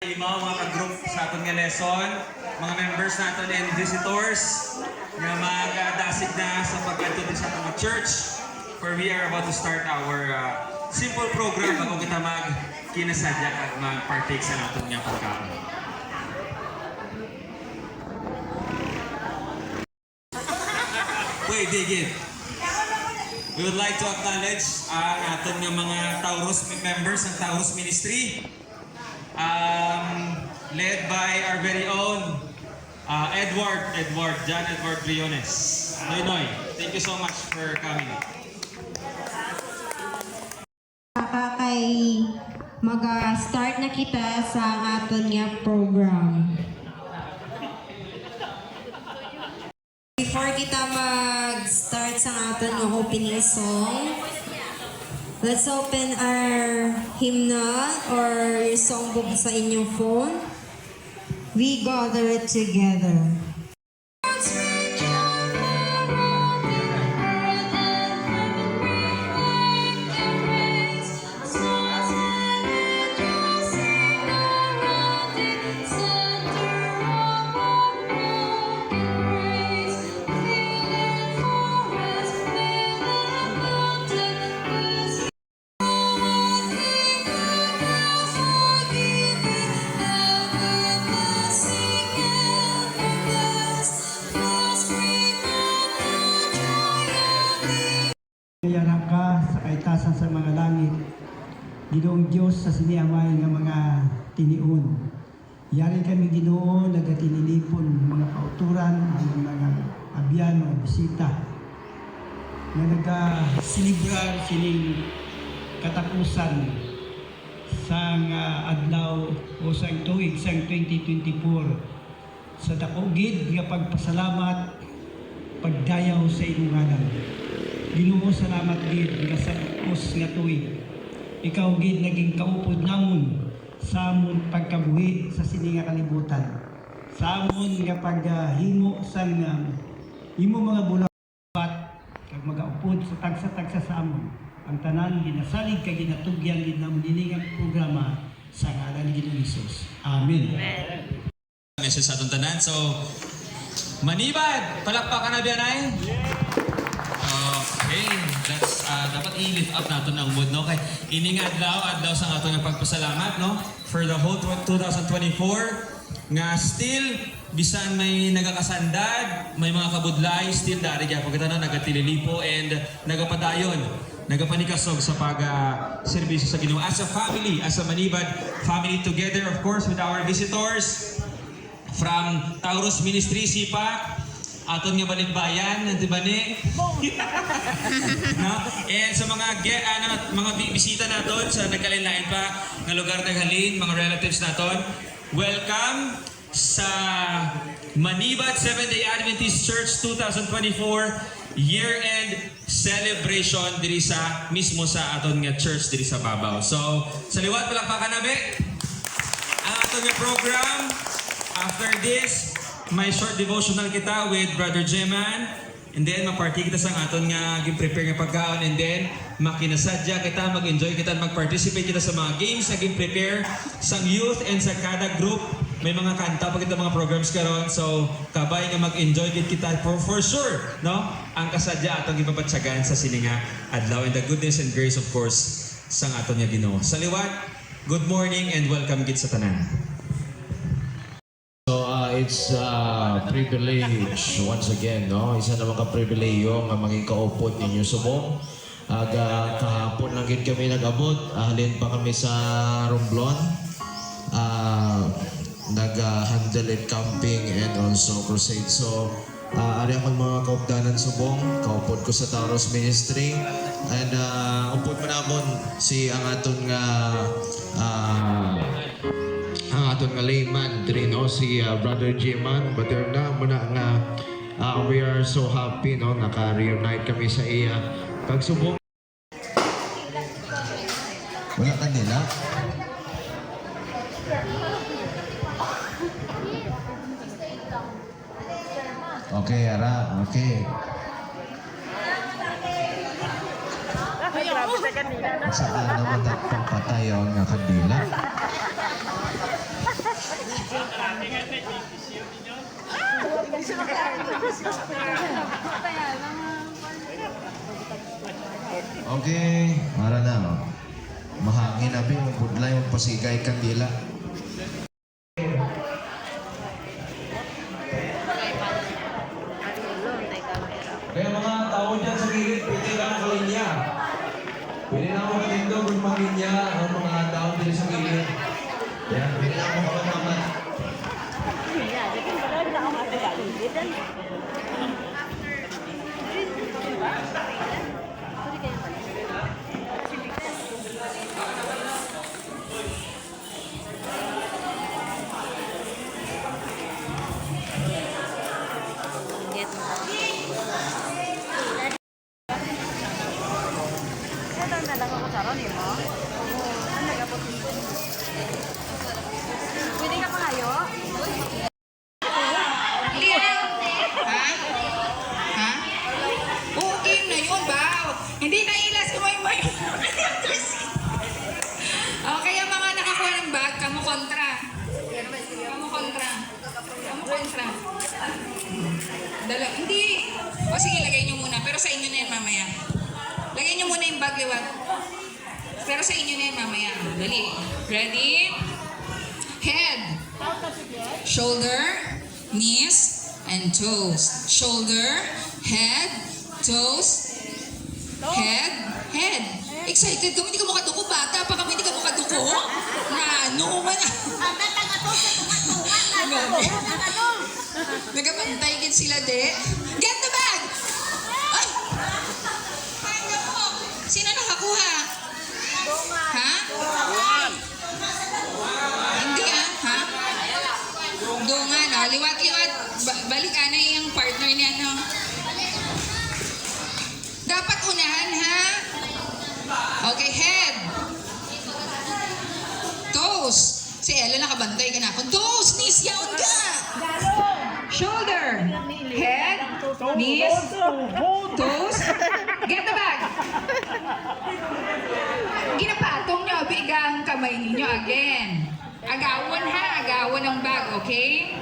limaw mga ka-group sa aton nga lesson, mga members naton and visitors nga mag-dasig na sa pag-adto din sa atong church, for we are about to start our simple program bago kita mag-kinasadya at mag-partake sa naton nga pagkaon. Wait, digit. We would like to acknowledge ang aton nga mga Taurus members ng Taurus Ministry, led by our very own John Edward Briones. Noy, thank you so much for coming. Kay mag-start na kita sa aton nga program. Before kita mag-start sa aton nga opening song, let's open our hymnal or your songbook sa inyong phone. We gather it together. Yarang ka sa kaitasan sa mga langit, Ginoong Diyos sa siniamay nga mga tiniun. Yari kami Ginoo, nagatinilipon mga kauturan, ang mga abyan o bisita na nagasilibrar sining katapusan sa adlaw o sa tuig sa 2024 sa dakogid nga pagpasalamat pagdayaw sa inyong ngalan. Ginoo, salamat gid nga sa us nga tuig. Ikaw gid naging kaupod namon sa amon pagkabuhi sa sini nga kalibutan. Sa amon nga paghimo sang imo mga bulat kag magaupod sa tagsa-tagsa sa amon. Ang tanan ginasalig kag ginatugyan gid namon dinhi nga programa sa ngalan ni Ginoong Hesus. Amen. Message sa atong tanan. So, manibad, palakpakan na biyanay. Okay, that's dapat i-lift up natin ang mood, no? Kay ining adlaw sa ato nga pagpasalamat, no? For the whole 2024 nga still bisan may nagakasandad, may mga kabudlay, still dari gyapon kita no nagatililipo and nagapadayon, nagapanikasog sa pag-serbisyo sa Ginoo as a family, as a Manibad family together, of course, with our visitors from Taurus Ministry, Sipak, aton nga balikbayan, di ba ni? No? And sa mga bisita naton sa nagkalain-lain pa nga lugar naghalin, mga relatives naton, welcome sa Manibad Seventh-day Adventist Church 2024 year-end celebration diri sa mismo sa aton nga church diri sa Babaw. So, sa liwat palakpakan nabe ang aton nga program. After this, may short devotional kita with Brother Jeman, and then maparty kita sa aton nga gi-prepare nga pagkaon, and then makinasadya kita, mag-enjoy kita, mag-participate kita sa mga games na gi-prepare sang youth and sa kada group. May mga kanta pa kita, mga programs karon, so kabay nga mag-enjoy kita for sure, no? Ang kasadya atong gipabatsagan sa sininga adlaw, and the goodness and grace of course sang aton nga Ginoo. Sa liwat, good morning and welcome gid sa tanan. It's a privilege once again, no? Isa naman ka-pribileyo nga maging kaupod ninyo subong. Kahapon lang gid kami nag-abot. Halin pa kami sa Romblon. Nag-handle it camping and also crusade. So, ari akong mga kaupdanan subong. Kaupod ko sa Taurus Ministry. And upod mo namon si ang aton nga ang aton nga layman diri, no, si Brother Jeman. But na muna nga we are so happy, no, naka-reunite kami sa iya pagsubok. Wala ka nila? Okay, Ara, okay. Saan naman pangpatay ang kandila? Okay, para na. Oh. Mahangin na yung budlay magpasigay kandila. Kaya mga tao dyan sa gilid, pwede lang ang linya. Pwede na ako matindog kung maginya ang mga tao dyan sa gilid. Yan, pwede na ako makamaman. Pwede ka pangayo? Ha? Okay na yun, Bao. Hindi na ilas ko may Okay, ang mga nakakuha ng bag, kamu kontra. Kamu kontra. Kamu kontra. Hindi. O sige, lagay nyo muna. Pero sa inyo na yan mamaya. Lagay nyo muna yung bag, liwat. Pero sa inyo na yan mamaya. Dali. Ready? Head. Shoulder, knees, and toes. Shoulder, head, toes, head, head. Excited kami, hindi ka makaduko. Bata pa kami, hindi ka makaduko. Na, no man. Nagapantay gid sila, de. Get the bag! Ay! Kaya mo. Sino nakakuha? Ha? Hindi ha? Dungan, liwat-liwat. Balik na yung partner niya, no? Dapat unahan, ha? Okay, head. Toes. Si Ella, nakabantay ka na ako. Toes, knees, yaon ka. Shoulder. Head. Knees. Toes. Get the bag. Ginapatong nyo, bigang kamay ninyo again. Agawan ha, agawan ang bag, okay?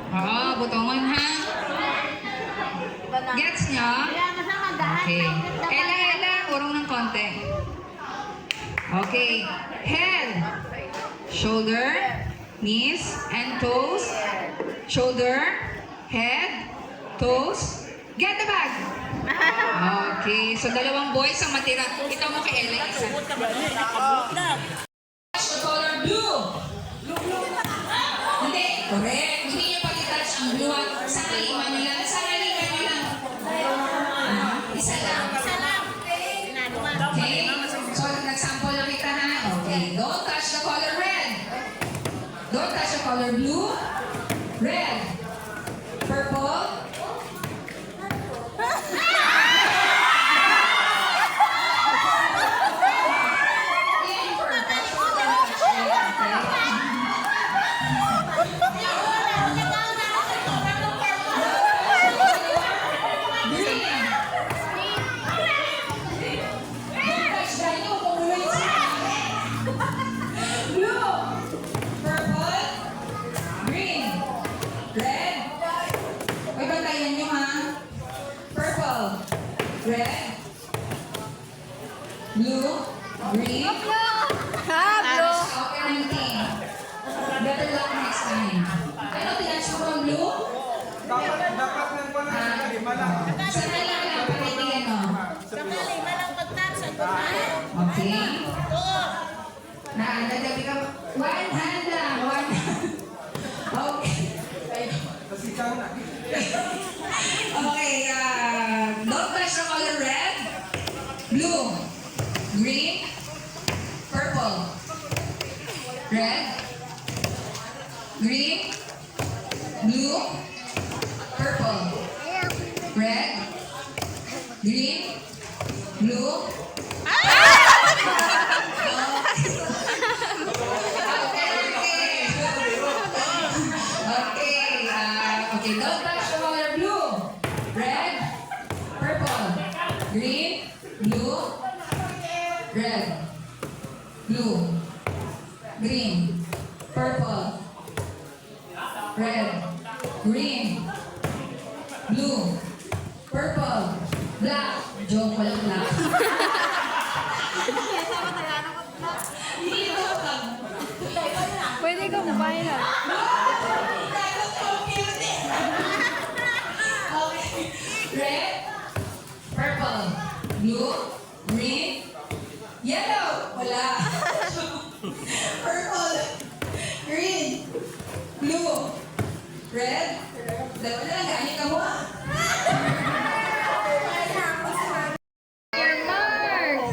Oo, butongan ha. Gets nyo? Okay. Ella, urong ng konti. Okay. Head. Shoulder, knees, and toes. Shoulder, head, toes. Get the bag. Okay, so dalawang boys ang matira. Ito mo kay Ella isa. The color blue. Hindi, correct. Hindi niyo pag-touch ang blue at sa kalima nyo lang. Sa kalima nyo lang. Isa lang. Okay, so nag-sample lang kita na. Okay, don't touch the color red. Don't touch the color blue. Red. Purple. Red, blue, green. Okay, anything. Better luck next time. Ano, tinatch mo from blue? Dapat ng pala. Sakali lang, pakaibigan mo. Okay. Nagagabi ka. One hand lang. One hand. Okay. Okay, don't touch the color red, blue, green, purple, red, green, blue, purple, red, green, blue. Okay, don't touch the color blue, red, purple, green, blue, red, blue, green, purple, red, green, blue, purple, black. Joke, walang black. Pwede ka kumain na. Red, purple, blue, green, yellow. Wala. Purple, green, blue, red. Dalawa na lang, ganyan ka mo. Your marks.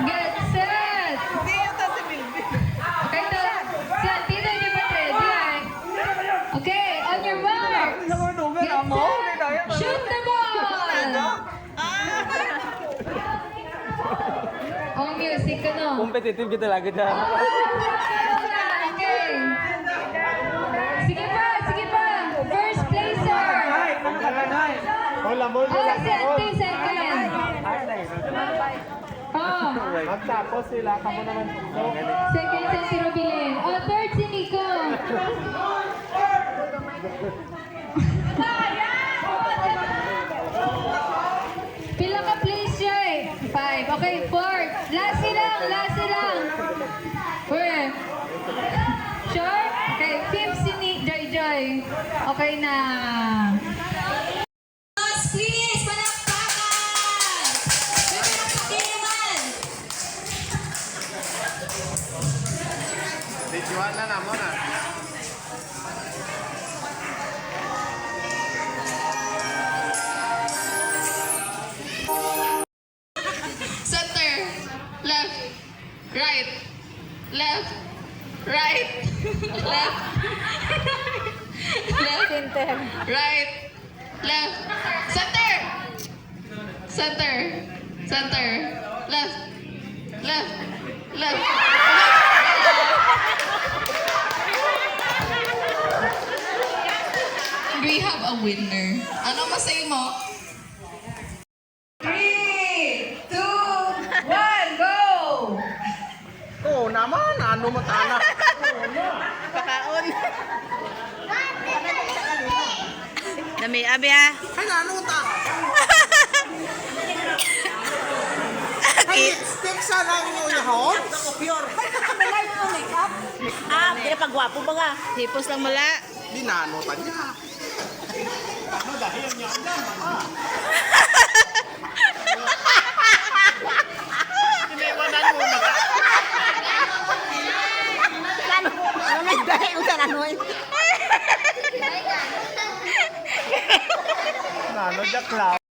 Get set. Okay, to. Si Antino, hindi pa ready ay. Okay, on your mark. Get set. Shoot the ball. Oh, music ka no? Competitive kita lagi dyan. Okay. Sige pa, sige pa. First placer. Hola, mo Oh, si Ante, second. Oh, Magtapos sila, kamo naman. second si Ante Robilin. Oh, third si Nico. Pila ka place siya eh? 5. Okay, fourth. Last silang, last silang. Fourth. Sure? Okay, fifth si Joy Joy. Okay na. Please, palakpakan! May palakpakin naman! Center, left, right, left, right, left, left, right, left, center, center, center, left, left, left. Do we have a winner? Ano masay mo? 3, 2, 1, go! Oo naman, ano matana. Dami, abi ha. Ay, ano ta? Ay, stick sa lang yung yahon. Ako pure. Ah, hindi pagwapo ba nga? Hipos lang mula. Di nanutan niya. Iniwanan mo na ka. Ano dahil usan ano eh. Nano, Jack Lau.